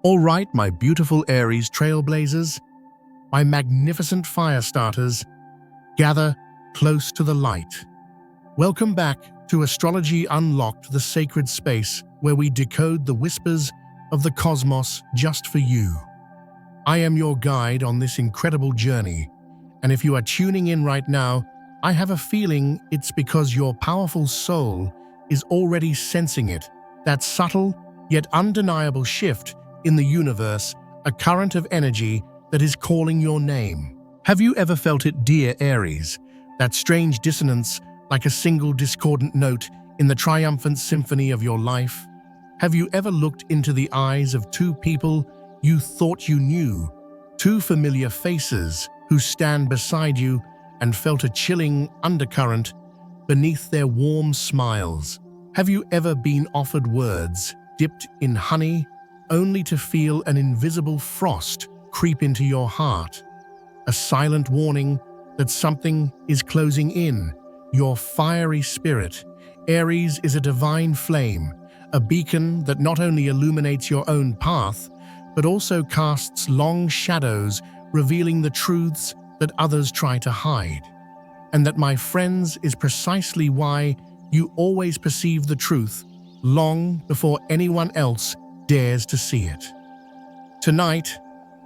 All right, my beautiful Aries trailblazers, my magnificent fire starters, gather close to the light. Welcome back to Astrology Unlocked, the sacred space where we decode the whispers of the cosmos just for you. I am your guide on this incredible journey, and if you are tuning in right now, I have a feeling it's because your powerful soul is already sensing it, that subtle yet undeniable shift in the universe, a current of energy that is calling your name. Have you ever felt it, dear Aries, that strange dissonance like a single discordant note in the triumphant symphony of your life? Have you ever looked into the eyes of two people you thought you knew, two familiar faces who stand beside you, and felt a chilling undercurrent beneath their warm smiles? Have you ever been offered words dipped in honey, only to feel an invisible frost creep into your heart? A silent warning that something is closing in. Your fiery spirit, Aries, is a divine flame, a beacon that not only illuminates your own path, but also casts long shadows, revealing the truths that others try to hide. And that, my friends, is precisely why you always perceive the truth long before anyone else dares to see it. Tonight,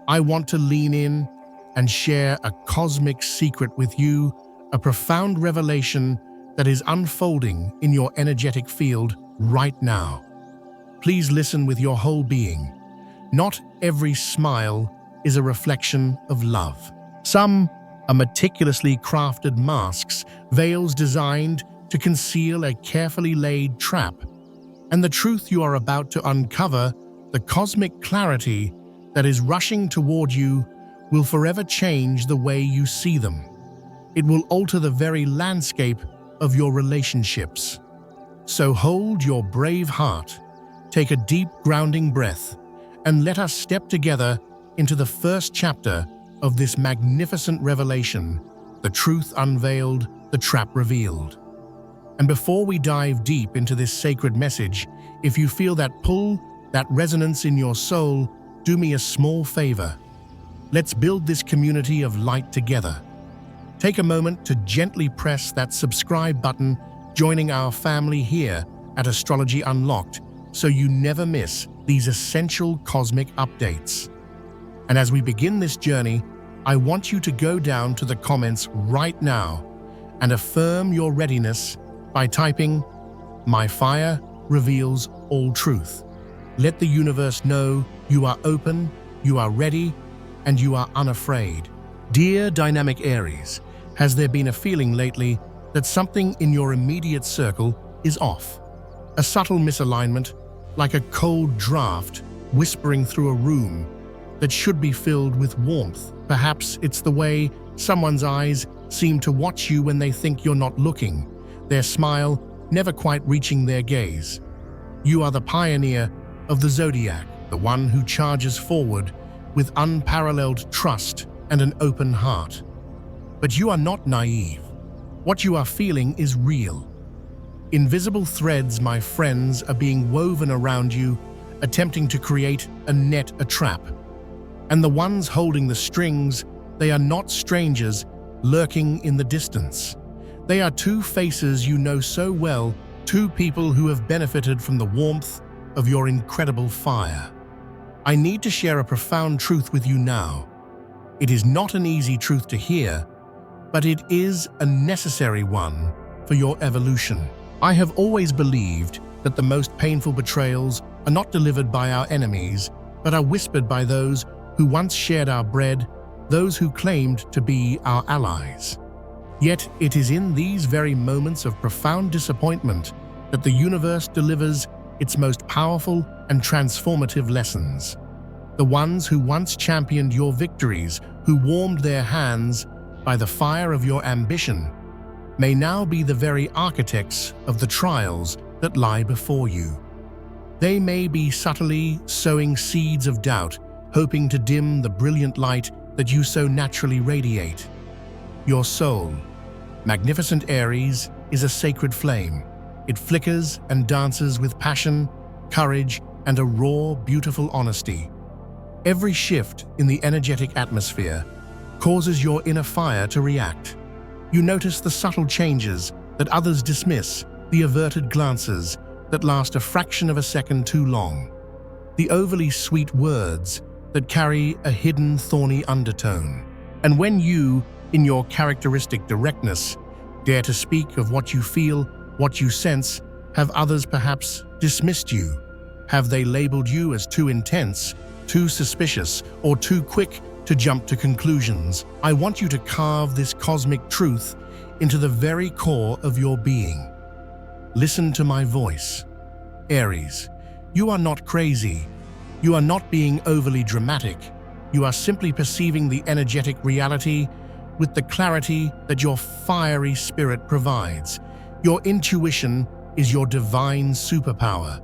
I want to lean in and share a cosmic secret with you, a profound revelation that is unfolding in your energetic field right now. Please listen with your whole being. Not every smile is a reflection of love. Some are meticulously crafted masks, veils designed to conceal a carefully laid trap. And the truth you are about to uncover, the cosmic clarity that is rushing toward you, will forever change the way you see them. It will alter the very landscape of your relationships. So hold your brave heart, take a deep grounding breath, and let us step together into the first chapter of this magnificent revelation, the truth unveiled, the trap revealed. And before we dive deep into this sacred message, if you feel that pull, that resonance in your soul, do me a small favor. Let's build this community of light together. Take a moment to gently press that subscribe button, joining our family here at Astrology Unlocked, so you never miss these essential cosmic updates. And as we begin this journey, I want you to go down to the comments right now and affirm your readiness by typing, "My fire reveals all truth." Let the universe know you are open, you are ready, and you are unafraid. Dear dynamic Aries, has there been a feeling lately that something in your immediate circle is off? A subtle misalignment, like a cold draft whispering through a room that should be filled with warmth. Perhaps it's the way someone's eyes seem to watch you when they think you're not looking, their smile never quite reaching their gaze. You are the pioneer of the zodiac, the one who charges forward with unparalleled trust and an open heart. But you are not naive. What you are feeling is real. Invisible threads, my friends, are being woven around you, attempting to create a net, a trap. And the ones holding the strings, they are not strangers lurking in the distance. They are two faces you know so well, two people who have benefited from the warmth of your incredible fire. I need to share a profound truth with you now. It is not an easy truth to hear, but it is a necessary one for your evolution. I have always believed that the most painful betrayals are not delivered by our enemies, but are whispered by those who once shared our bread, those who claimed to be our allies. Yet it is in these very moments of profound disappointment that the universe delivers its most powerful and transformative lessons. The ones who once championed your victories, who warmed their hands by the fire of your ambition, may now be the very architects of the trials that lie before you. They may be subtly sowing seeds of doubt, hoping to dim the brilliant light that you so naturally radiate. Your soul, magnificent Aries, is a sacred flame. It flickers and dances with passion, courage, and a raw, beautiful honesty. Every shift in the energetic atmosphere causes your inner fire to react. You notice the subtle changes that others dismiss, the averted glances that last a fraction of a second too long, the overly sweet words that carry a hidden thorny undertone. And when you, in your characteristic directness, dare to speak of what you feel, what you sense, have others perhaps dismissed you? Have they labeled you as too intense, too suspicious, or too quick to jump to conclusions? I want you to carve this cosmic truth into the very core of your being. Listen to my voice. Aries, you are not crazy. You are not being overly dramatic. You are simply perceiving the energetic reality with the clarity that your fiery spirit provides. Your intuition is your divine superpower.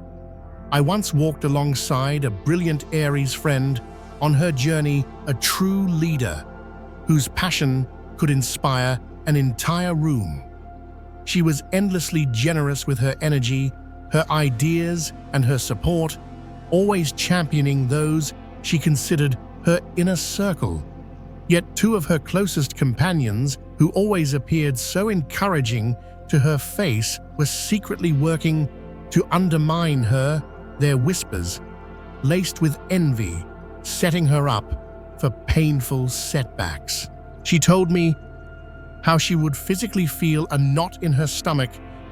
I once walked alongside a brilliant Aries friend on her journey, a true leader whose passion could inspire an entire room. She was endlessly generous with her energy, her ideas, and her support, always championing those she considered her inner circle. Yet two of her closest companions, who always appeared so encouraging to her face, were secretly working to undermine her, their whispers, laced with envy, setting her up for painful setbacks. She told me how she would physically feel a knot in her stomach,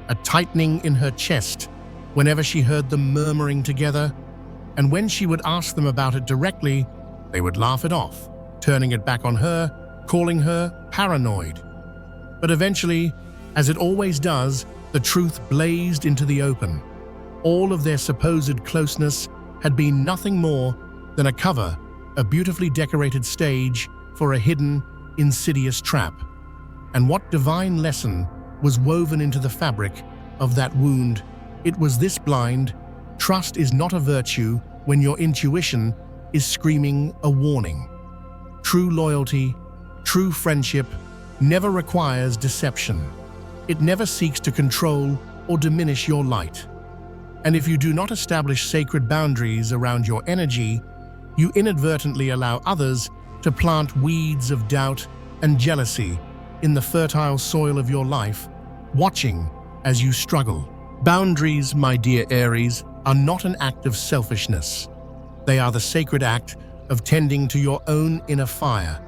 a tightening in her chest, whenever she heard them murmuring together, and when she would ask them about it directly, they would laugh it off, turning it back on her, calling her paranoid. But eventually, as it always does, the truth blazed into the open. All of their supposed closeness had been nothing more than a cover, a beautifully decorated stage for a hidden, insidious trap. And what divine lesson was woven into the fabric of that wound? It was this blind: trust is not a virtue when your intuition is screaming a warning. True loyalty, true friendship, never requires deception. It never seeks to control or diminish your light. And if you do not establish sacred boundaries around your energy, you inadvertently allow others to plant weeds of doubt and jealousy in the fertile soil of your life, watching as you struggle. Boundaries, my dear Aries, are not an act of selfishness. They are the sacred act of tending to your own inner fire.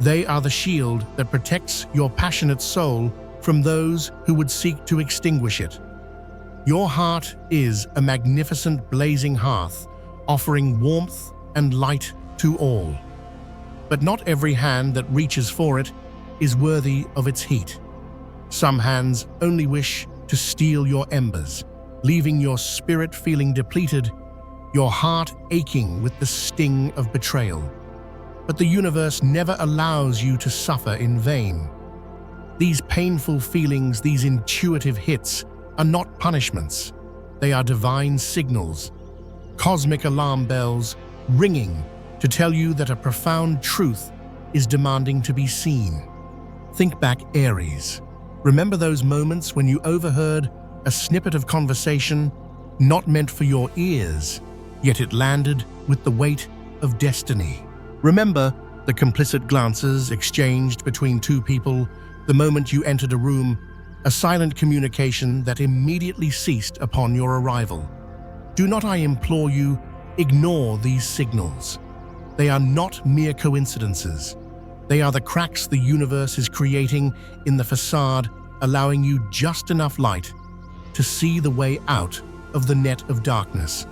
They are the shield that protects your passionate soul from those who would seek to extinguish it. Your heart is a magnificent blazing hearth, offering warmth and light to all. But not every hand that reaches for it is worthy of its heat. Some hands only wish to steal your embers, leaving your spirit feeling depleted, your heart aching with the sting of betrayal. But the universe never allows you to suffer in vain. These painful feelings, these intuitive hits, are not punishments. They are divine signals, cosmic alarm bells ringing to tell you that a profound truth is demanding to be seen. Think back, Aries. Remember those moments when you overheard a snippet of conversation not meant for your ears, yet it landed with the weight of destiny. Remember the complicit glances exchanged between two people the moment you entered a room, a silent communication that immediately ceased upon your arrival. Do not, I implore you, ignore these signals. They are not mere coincidences. They are the cracks the universe is creating in the facade, allowing you just enough light to see the way out of the net of darkness.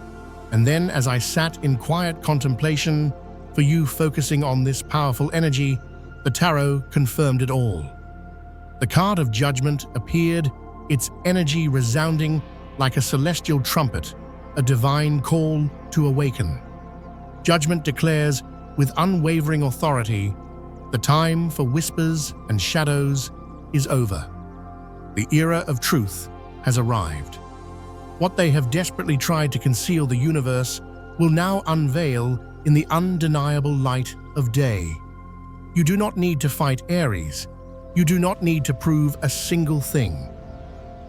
And then, as I sat in quiet contemplation, for you focusing on this powerful energy, the tarot confirmed it all. The card of judgment appeared, its energy resounding like a celestial trumpet, a divine call to awaken. Judgment declares with unwavering authority, the time for whispers and shadows is over. The era of truth has arrived. What they have desperately tried to conceal, the universe will now unveil in the undeniable light of day. You do not need to fight, Aries. You do not need to prove a single thing.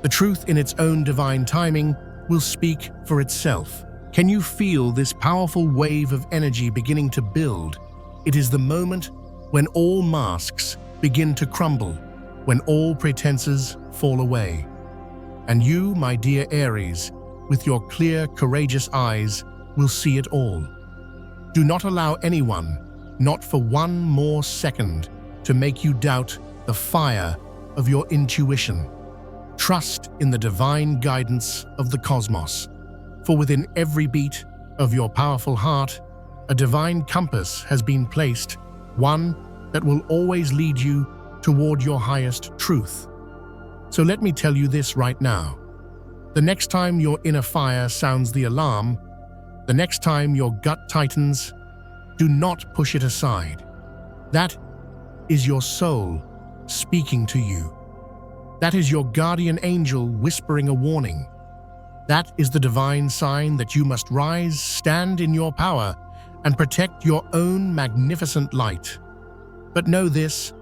The truth in its own divine timing will speak for itself. Can you feel this powerful wave of energy beginning to build? It is the moment when all masks begin to crumble, when all pretenses fall away. And you, my dear Aries, with your clear, courageous eyes, will see it all. Do not allow anyone, not for one more second, to make you doubt the fire of your intuition. Trust in the divine guidance of the cosmos, for within every beat of your powerful heart, a divine compass has been placed, one that will always lead you toward your highest truth. So let me tell you this right now. The next time your inner fire sounds the alarm, the next time your gut tightens, do not push it aside. That is your soul speaking to you. That is your guardian angel whispering a warning. That is the divine sign that you must rise, stand in your power, and protect your own magnificent light. But know this,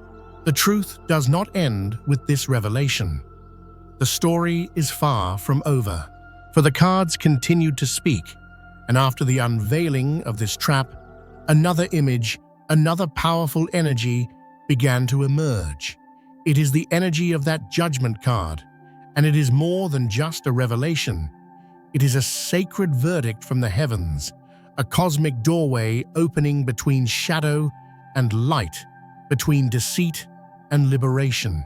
the truth does not end with this revelation. The story is far from over, for the cards continued to speak, and after the unveiling of this trap, another image, another powerful energy began to emerge. It is the energy of that judgment card, and it is more than just a revelation. It is a sacred verdict from the heavens, a cosmic doorway opening between shadow and light, between deceit and liberation.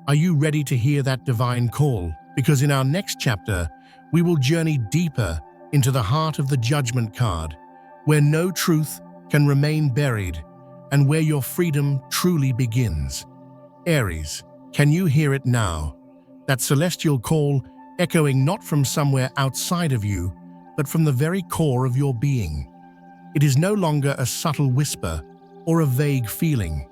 Are you ready to hear that divine call? Because in our next chapter, we will journey deeper into the heart of the judgment card, where no truth can remain buried and where your freedom truly begins. Aries, can you hear it now? That celestial call echoing not from somewhere outside of you, but from the very core of your being. It is no longer a subtle whisper or a vague feeling.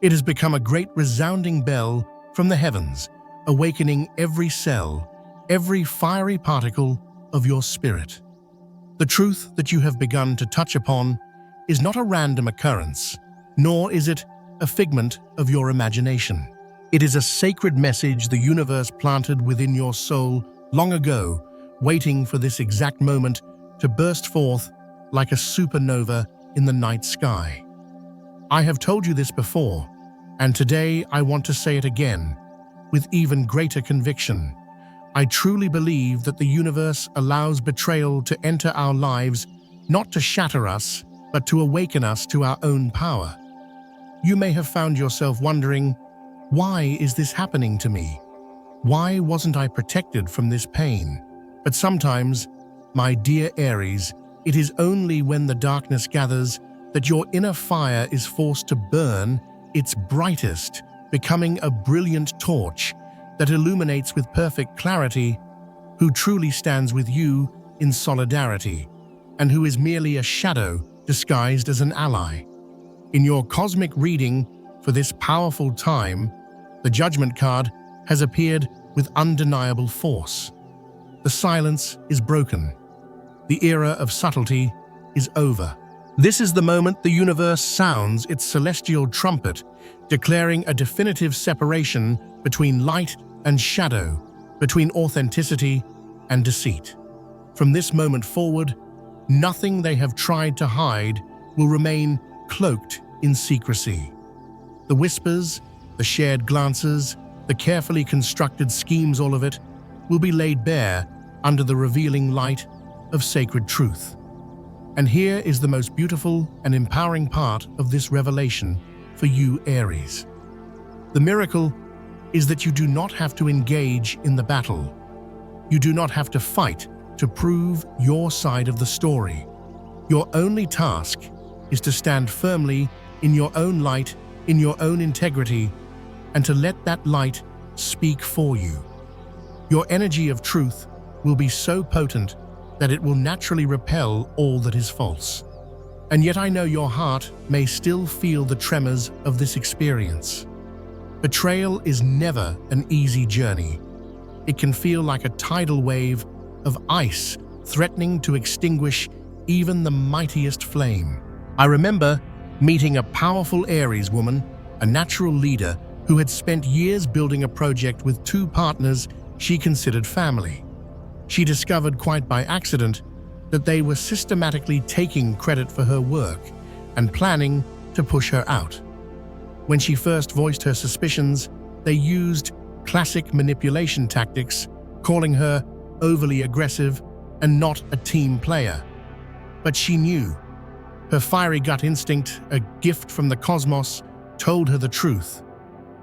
It has become a great resounding bell from the heavens, awakening every cell, every fiery particle of your spirit. The truth that you have begun to touch upon is not a random occurrence, nor is it a figment of your imagination. It is a sacred message the universe planted within your soul long ago, waiting for this exact moment to burst forth like a supernova in the night sky. I have told you this before, and today I want to say it again, with even greater conviction. I truly believe that the universe allows betrayal to enter our lives not to shatter us, but to awaken us to our own power. You may have found yourself wondering, why is this happening to me? Why wasn't I protected from this pain? But sometimes, my dear Aries, it is only when the darkness gathers that your inner fire is forced to burn its brightest, becoming a brilliant torch that illuminates with perfect clarity who truly stands with you in solidarity and who is merely a shadow disguised as an ally. In your cosmic reading for this powerful time, the Judgment card has appeared with undeniable force. The silence is broken. The era of subtlety is over. This is the moment the universe sounds its celestial trumpet, declaring a definitive separation between light and shadow, between authenticity and deceit. From this moment forward, nothing they have tried to hide will remain cloaked in secrecy. The whispers, the shared glances, the carefully constructed schemes, all of it, will be laid bare under the revealing light of sacred truth. And here is the most beautiful and empowering part of this revelation for you, Aries. The miracle is that you do not have to engage in the battle. You do not have to fight to prove your side of the story. Your only task is to stand firmly in your own light, in your own integrity, and to let that light speak for you. Your energy of truth will be so potent that it will naturally repel all that is false. And yet I know your heart may still feel the tremors of this experience. Betrayal is never an easy journey. It can feel like a tidal wave of ice threatening to extinguish even the mightiest flame. I remember meeting a powerful Aries woman, a natural leader who had spent years building a project with two partners she considered family. She discovered quite by accident that they were systematically taking credit for her work and planning to push her out. When she first voiced her suspicions, they used classic manipulation tactics, calling her overly aggressive and not a team player. But she knew. Her fiery gut instinct, a gift from the cosmos, told her the truth.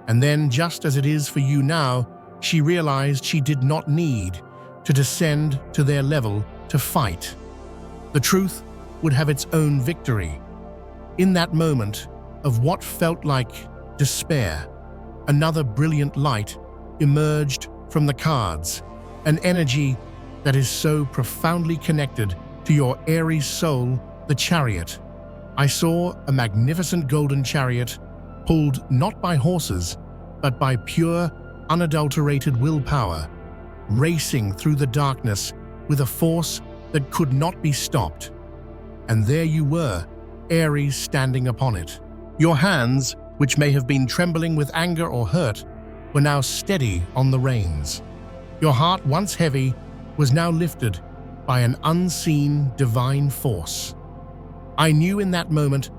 And then, just as it is for you now, she realized she did not need to descend to their level to fight. The truth would have its own victory. In that moment of what felt like despair, another brilliant light emerged from the cards, an energy that is so profoundly connected to your Aries soul, the chariot. I saw a magnificent golden chariot pulled not by horses, but by pure, unadulterated willpower, racing through the darkness with a force that could not be stopped. And there you were, Aries, standing upon it. Your hands, which may have been trembling with anger or hurt, were now steady on the reins. Your heart, once heavy, was now lifted by an unseen divine force. I knew in that moment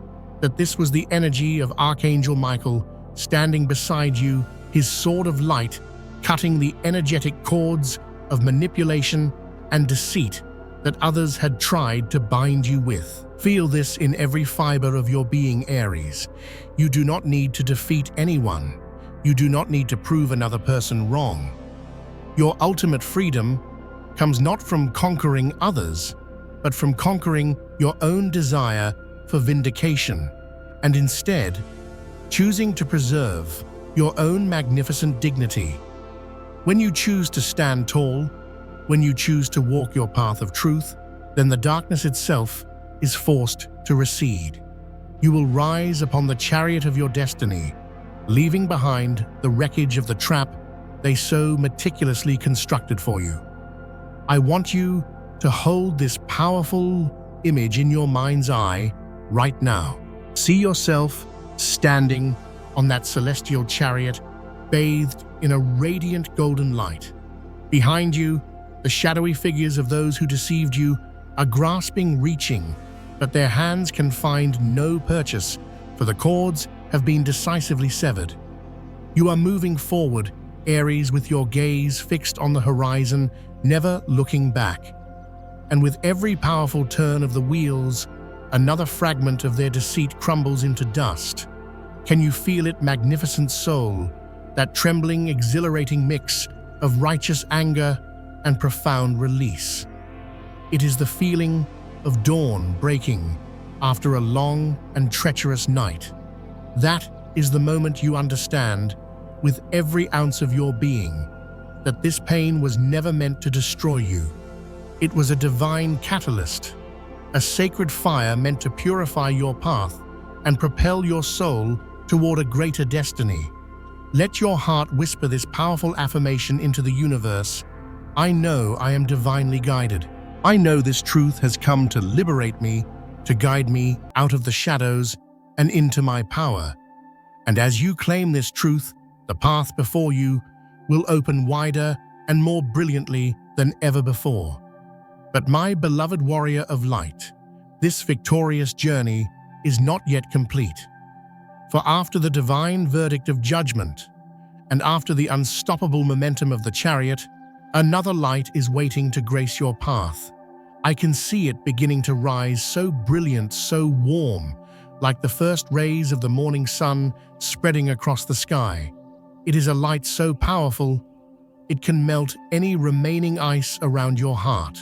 that this was the energy of Archangel Michael standing beside you, his sword of light cutting the energetic cords of manipulation and deceit that others had tried to bind you with. Feel this in every fiber of your being, Aries. You do not need to defeat anyone. You do not need to prove another person wrong. Your ultimate freedom comes not from conquering others, but from conquering your own desire for vindication, and instead choosing to preserve your own magnificent dignity. When you choose to stand tall, when you choose to walk your path of truth, then the darkness itself is forced to recede. You will rise upon the chariot of your destiny, leaving behind the wreckage of the trap they so meticulously constructed for you. I want you to hold this powerful image in your mind's eye right now. See yourself standing on that celestial chariot, bathed in a radiant golden light. Behind you, the shadowy figures of those who deceived you are grasping, reaching, but their hands can find no purchase, for the cords have been decisively severed. You are moving forward, Aries, with your gaze fixed on the horizon, never looking back. And with every powerful turn of the wheels, another fragment of their deceit crumbles into dust. Can you feel it, magnificent soul, that trembling, exhilarating mix of righteous anger and profound release? It is the feeling of dawn breaking after a long and treacherous night. That is the moment you understand, with every ounce of your being, that this pain was never meant to destroy you. It was a divine catalyst, a sacred fire meant to purify your path and propel your soul toward a greater destiny. Let your heart whisper this powerful affirmation into the universe. I know I am divinely guided. I know this truth has come to liberate me, to guide me out of the shadows and into my power. And as you claim this truth, the path before you will open wider and more brilliantly than ever before. But my beloved warrior of light, this victorious journey is not yet complete. For after the divine verdict of judgment, and after the unstoppable momentum of the chariot, another light is waiting to grace your path. I can see it beginning to rise, so brilliant, so warm, like the first rays of the morning sun spreading across the sky. It is a light so powerful, it can melt any remaining ice around your heart.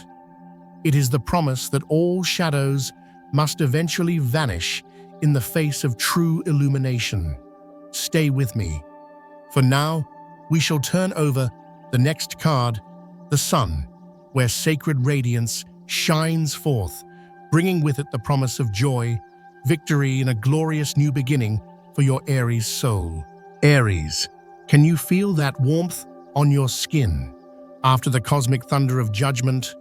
It is the promise that all shadows must eventually vanish in the face of true illumination. Stay with me. For now, we shall turn over the next card, the sun, where sacred radiance shines forth, bringing with it the promise of joy, victory, and a glorious new beginning for your Aries soul. Aries, can you feel that warmth on your skin? After the cosmic thunder of judgment,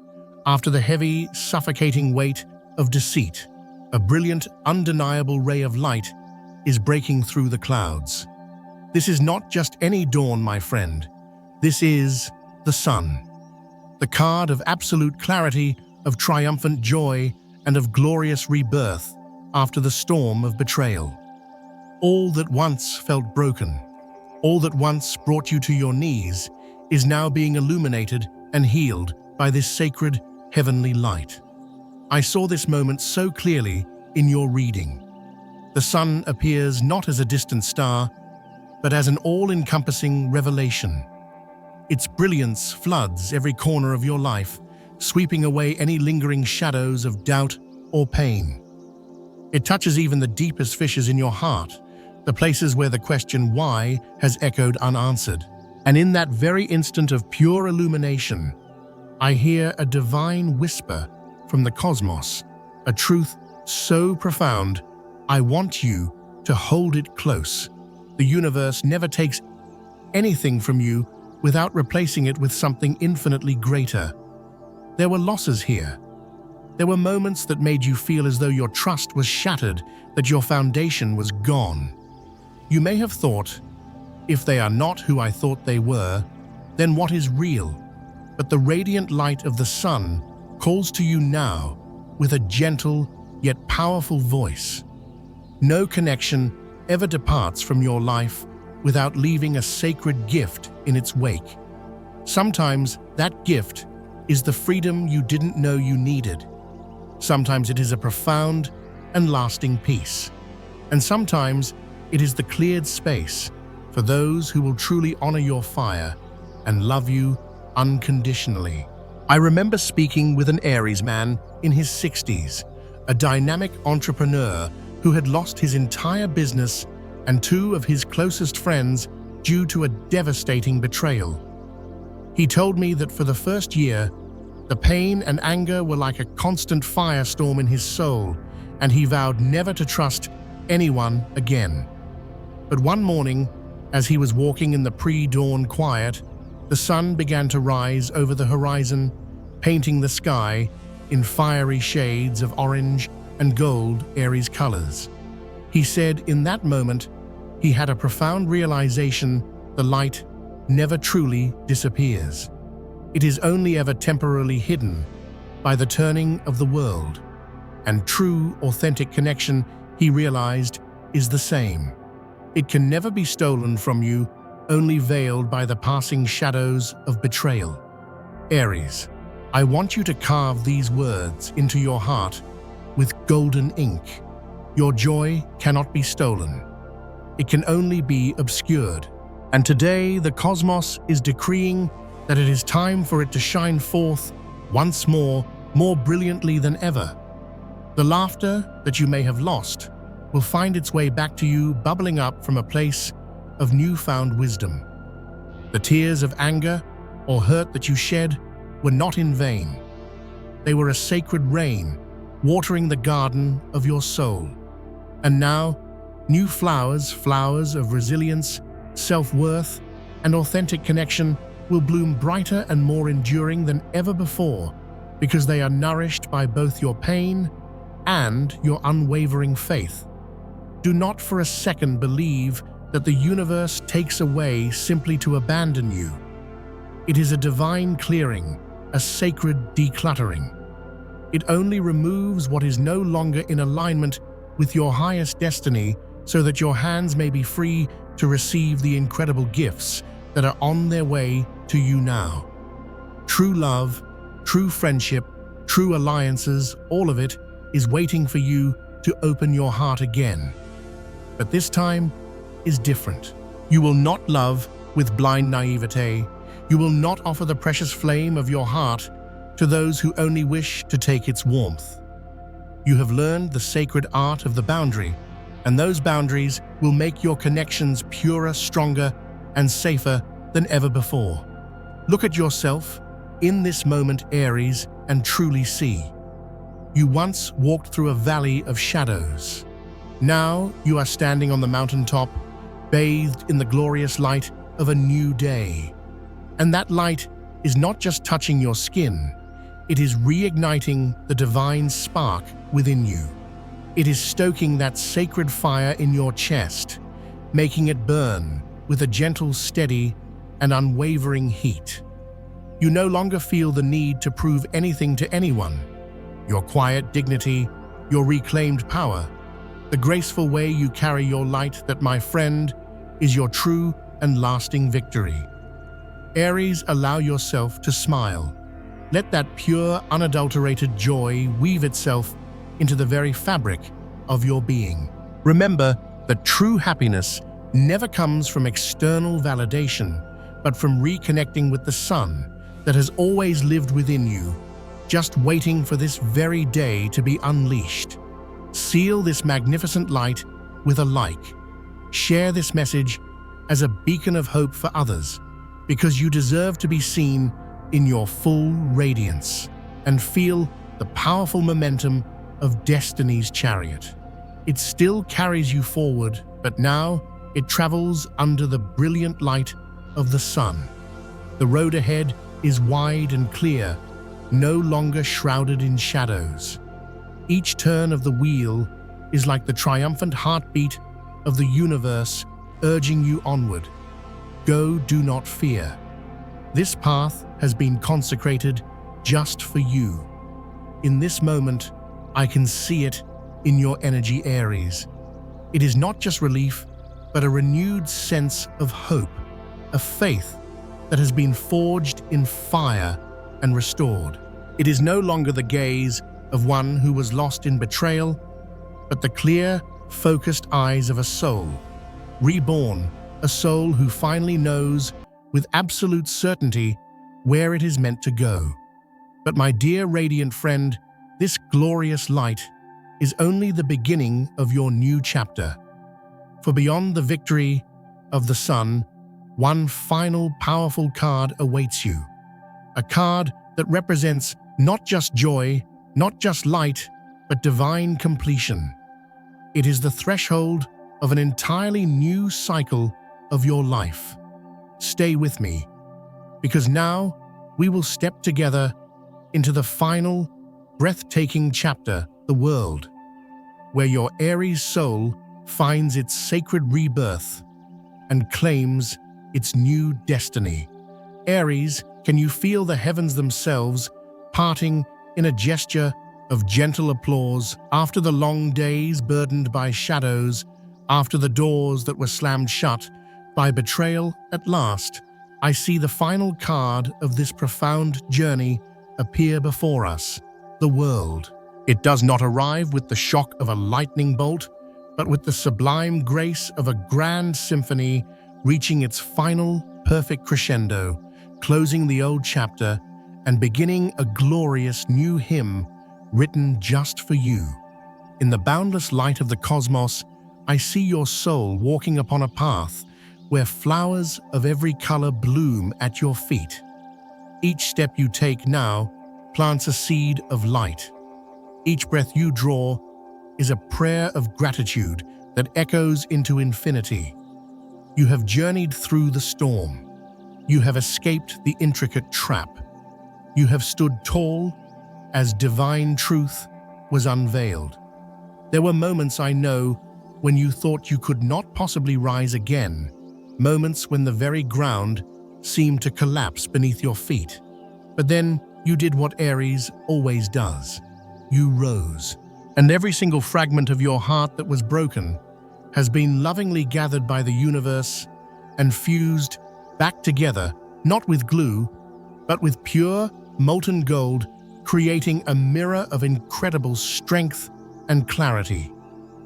after the heavy, suffocating weight of deceit, a brilliant, undeniable ray of light is breaking through the clouds. This is not just any dawn, my friend. This is the sun, the card of absolute clarity of triumphant joy and of glorious rebirth after the storm of betrayal. All that once felt broken, all that once brought you to your knees, is now being illuminated and healed by this sacred heavenly light. I saw this moment so clearly in your reading. The sun appears not as a distant star, but as an all-encompassing revelation. Its brilliance floods every corner of your life, sweeping away any lingering shadows of doubt or pain. It touches even the deepest fissures in your heart, the places where the question why has echoed unanswered. And in that very instant of pure illumination, I hear a divine whisper from the cosmos, a truth so profound, I want you to hold it close. The universe never takes anything from you without replacing it with something infinitely greater. There were losses here. There were moments that made you feel as though your trust was shattered, that your foundation was gone. You may have thought, if they are not who I thought they were, then what is real? But the radiant light of the sun calls to you now with a gentle yet powerful voice. No connection ever departs from your life without leaving a sacred gift in its wake. Sometimes that gift is the freedom you didn't know you needed. Sometimes it is a profound and lasting peace. And sometimes it is the cleared space for those who will truly honor your fire and love you unconditionally. I remember speaking with an Aries man in his 60s, a dynamic entrepreneur who had lost his entire business and two of his closest friends due to a devastating betrayal. He told me that for the first year, the pain and anger were like a constant firestorm in his soul, and he vowed never to trust anyone again. But one morning, as he was walking in the pre-dawn quiet, the sun began to rise over the horizon, painting the sky in fiery shades of orange and gold Aries colors. He said in that moment, he had a profound realization: the light never truly disappears. It is only ever temporarily hidden by the turning of the world. And true, authentic connection, he realized, is the same. It can never be stolen from you, only veiled by the passing shadows of betrayal. Aries, I want you to carve these words into your heart with golden ink. Your joy cannot be stolen. It can only be obscured. And today, the cosmos is decreeing that it is time for it to shine forth once more brilliantly than ever. The laughter that you may have lost will find its way back to you, bubbling up from a place of newfound wisdom. The tears of anger or hurt that you shed were not in vain. They were a sacred rain, watering the garden of your soul. And now, new flowers of resilience, self-worth, and authentic connection will bloom brighter and more enduring than ever before, because they are nourished by both your pain and your unwavering faith. Do not for a second believe that the universe takes away simply to abandon you. It is a divine clearing, a sacred decluttering. It only removes what is no longer in alignment with your highest destiny, so that your hands may be free to receive the incredible gifts that are on their way to you now. True love, true friendship, true alliances, all of it is waiting for you to open your heart again. But this time is different. You will not love with blind naivete. You will not offer the precious flame of your heart to those who only wish to take its warmth. You have learned the sacred art of the boundary, and those boundaries will make your connections purer, stronger, and safer than ever before. Look at yourself in this moment, Aries, and truly see. You once walked through a valley of shadows. Now you are standing on the mountaintop, bathed in the glorious light of a new day. And that light is not just touching your skin, it is reigniting the divine spark within you. It is stoking that sacred fire in your chest, making it burn with a gentle, steady, and unwavering heat. You no longer feel the need to prove anything to anyone. your quiet dignity, your reclaimed power, the graceful way you carry your light that, my friend, is your true and lasting victory. Aries, allow yourself to smile. Let that pure, unadulterated joy weave itself into the very fabric of your being. Remember that true happiness never comes from external validation, but from reconnecting with the sun that has always lived within you, just waiting for this very day to be unleashed. Seal this magnificent light with a like. Share this message as a beacon of hope for others, because you deserve to be seen in your full radiance and feel the powerful momentum of destiny's chariot. It still carries you forward, but now it travels under the brilliant light of the sun. The road ahead is wide and clear, no longer shrouded in shadows. Each turn of the wheel is like the triumphant heartbeat of the universe urging you onward. Go, do not fear. This path has been consecrated just for you. In this moment, I can see it in your energy, Aries. It is not just relief, but a renewed sense of hope, a faith that has been forged in fire and restored. It is no longer the gaze of one who was lost in betrayal, but the clear, focused eyes of a soul, reborn, a soul who finally knows with absolute certainty where it is meant to go. But my dear radiant friend, this glorious light is only the beginning of your new chapter. For beyond the victory of the sun, one final powerful card awaits you. A card that represents not just joy, not just light, but divine completion. It is the threshold of an entirely new cycle of your life. Stay with me, because now we will step together into the final, breathtaking chapter, the world, where your Aries soul finds its sacred rebirth and claims its new destiny. Aries, can you feel the heavens themselves parting in a gesture of gentle applause after the long days burdened by shadows, after the doors that were slammed shut by betrayal? At last, I see the final card of this profound journey appear before us, the world. It does not arrive with the shock of a lightning bolt, but with the sublime grace of a grand symphony reaching its final perfect crescendo, closing the old chapter and beginning a glorious new hymn written just for you. In the boundless light of the cosmos, I see your soul walking upon a path where flowers of every color bloom at your feet. Each step you take now plants a seed of light. Each breath you draw is a prayer of gratitude that echoes into infinity. You have journeyed through the storm. You have escaped the intricate trap. You have stood tall as divine truth was unveiled. There were moments, I know, when you thought you could not possibly rise again, moments when the very ground seemed to collapse beneath your feet. But then you did what Aries always does. You rose, and every single fragment of your heart that was broken has been lovingly gathered by the universe and fused back together, not with glue, but with pure, molten gold, creating a mirror of incredible strength and clarity.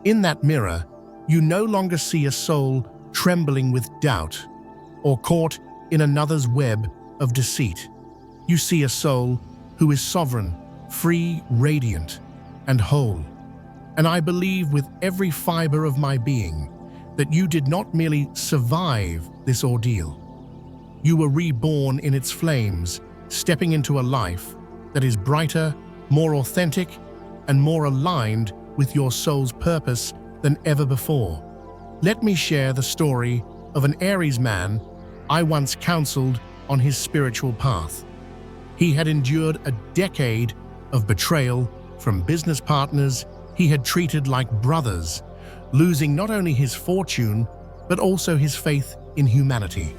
In that mirror, you no longer see a soul trembling with doubt or caught in another's web of deceit. You see a soul who is sovereign, free, radiant, and whole. And I believe with every fiber of my being that you did not merely survive this ordeal. You were reborn in its flames, stepping into a life that is brighter, more authentic, and more aligned with your soul's purpose than ever before. Let me share the story of an Aries man I once counseled on his spiritual path. He had endured a decade of betrayal from business partners he had treated like brothers, losing not only his fortune, but also his faith in humanity.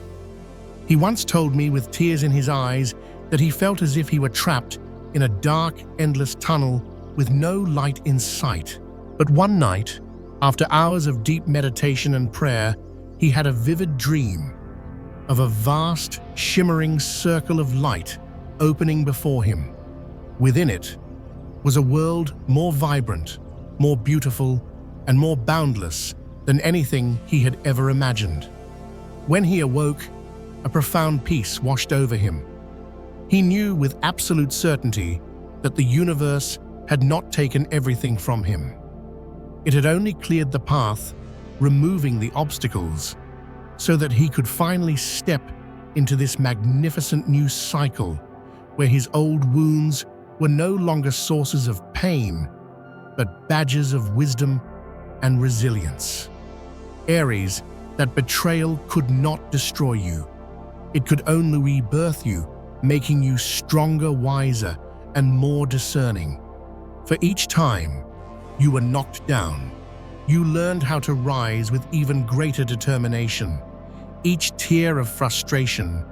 He once told me with tears in his eyes that he felt as if he were trapped in a dark, endless tunnel with no light in sight. But one night, after hours of deep meditation and prayer, he had a vivid dream of a vast, shimmering circle of light opening before him. Within it was a world more vibrant, more beautiful, and more boundless than anything he had ever imagined. When he awoke, a profound peace washed over him. He knew with absolute certainty that the universe had not taken everything from him. It had only cleared the path, removing the obstacles, so that he could finally step into this magnificent new cycle where his old wounds were no longer sources of pain, but badges of wisdom and resilience. Aries, that betrayal could not destroy you. It could only rebirth you, making you stronger, wiser, and more discerning. For each time you were knocked down, you learned how to rise with even greater determination. Each tear of frustration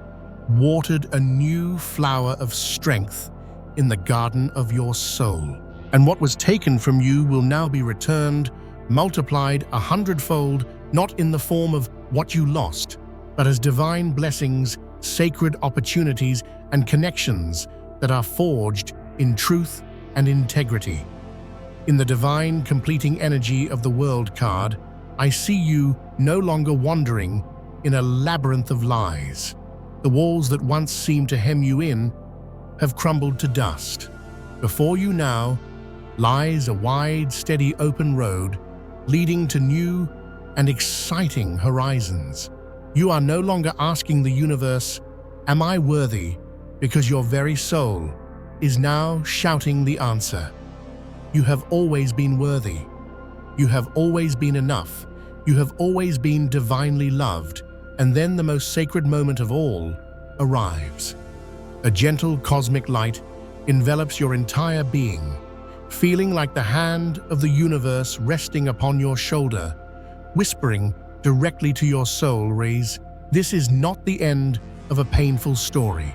watered a new flower of strength in the garden of your soul. And what was taken from you will now be returned, multiplied 100-fold, not in the form of what you lost, but as divine blessings, sacred opportunities, and connections that are forged in truth and integrity. In the divine completing energy of the World card, I see you no longer wandering in a labyrinth of lies. The walls that once seemed to hem you in have crumbled to dust. Before you now lies a wide, steady, open road leading to new and exciting horizons. You are no longer asking the universe, "Am I worthy?" because your very soul is now shouting the answer. You have always been worthy. You have always been enough. You have always been divinely loved. And then the most sacred moment of all arrives. A gentle cosmic light envelops your entire being, feeling like the hand of the universe resting upon your shoulder, whispering directly to your soul, Aries, this is not the end of a painful story.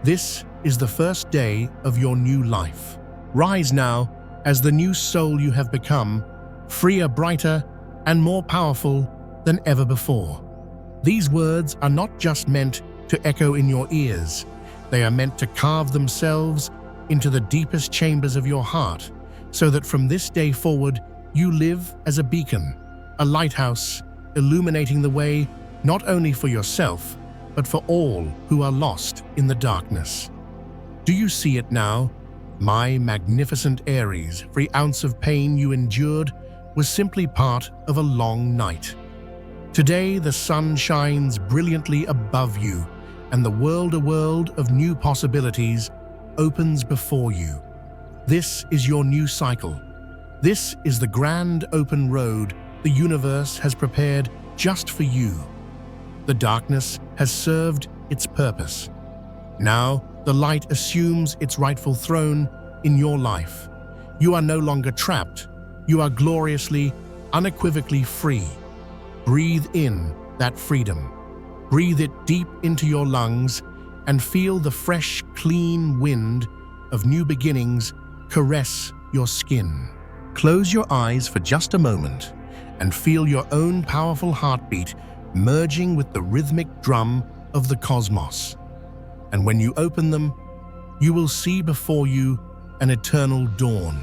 This is the first day of your new life. Rise now as the new soul you have become, freer, brighter, and more powerful than ever before. These words are not just meant to echo in your ears. They are meant to carve themselves into the deepest chambers of your heart, so that from this day forward, you live as a beacon, a lighthouse, illuminating the way not only for yourself, but for all who are lost in the darkness. Do you see it now? My magnificent Aries, every ounce of pain you endured was simply part of a long night. Today, the sun shines brilliantly above you, and a world of new possibilities opens before you. This is your new cycle. This is the grand open road the universe has prepared just for you. The darkness has served its purpose. Now, the light assumes its rightful throne in your life. You are no longer trapped. You are gloriously, unequivocally free. Breathe in that freedom. Breathe it deep into your lungs and feel the fresh, clean wind of new beginnings caress your skin. Close your eyes for just a moment and feel your own powerful heartbeat merging with the rhythmic drum of the cosmos. And when you open them, you will see before you an eternal dawn.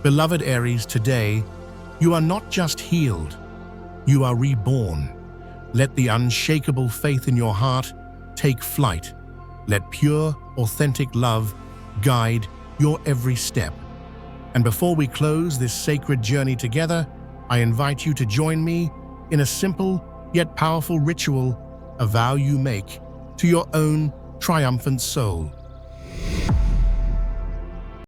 Beloved Aries, today, you are not just healed, you are reborn. Let the unshakable faith in your heart take flight. Let pure, authentic love guide your every step. And before we close this sacred journey together, I invite you to join me in a simple yet powerful ritual, a vow you make to your own triumphant soul.